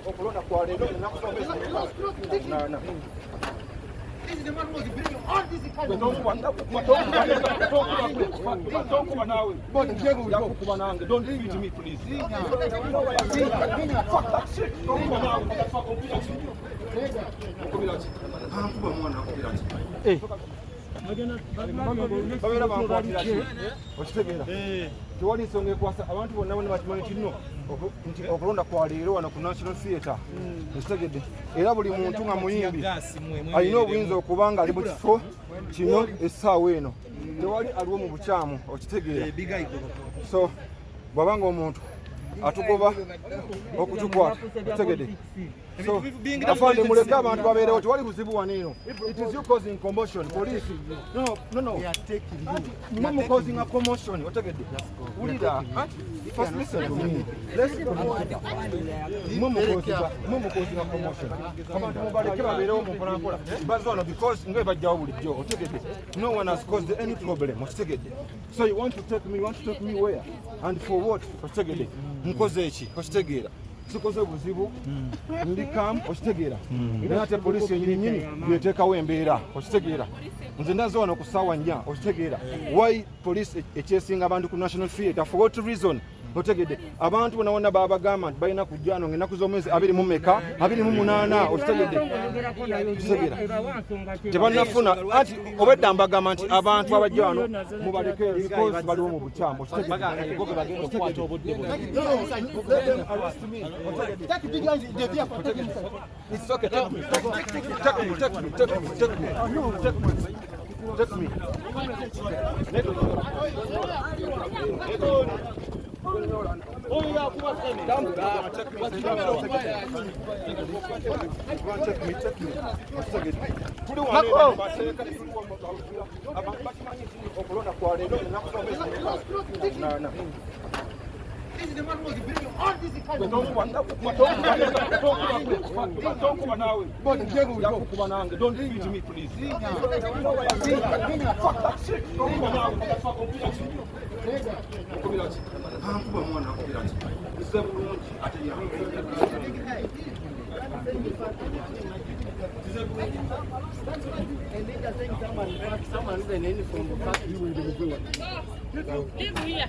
okulonda kwa lero nakusomesa na this is the man who was bringing all these kinds of don't leave it to me, please. Fuck that shit. Hey. Tewali nsonga ekwasa abantu bonna bonna bakimanyi kino nti okulonda kwa leero wano ku National Theatre ekitegedde era buli muntu nga muyimbi alina obuyinza okuba nga ali mu kifo kino essaawa eno tewali aliwo mu bukyamu okitegeera so bw'abanga omuntu atugoba okutukwata okitegedde so afande muleke abantu babeerewo tewali buzibu wano eno it is you causing commotion police no we are taking you no causing a commotion otegedde ulira first listen to me let's mumu causing a commotion abantu mubaleke babeerewo mukolankola bazona because nge bajjawo bulijjo otegedde no one has caused any problem otegedde so you want to take me where and for what otegedde nkoze eki okitegeera sikoze buzibu ndi kam okitegeera era ate poliisi yennyini yeteekawo embeera okitegeera nze ndaze wano ku ssaawa 4 okitegeera why police ekyesinga abantu ku National Theatre for what reason otegedde abantu bonna bonna babagamba nti balina kujja ano ng'ennaku z'omwezi 28 okitegedde tebannafuna anti obwedda mbagamba nti abantu abajja wano mubaleke because baliwo mu bukyamu Take me. Oh yeah, this is the man who was bringing all these kinds of don't leave it to me, please. Fuck that shit. Someone even from the party you will do it. Live here.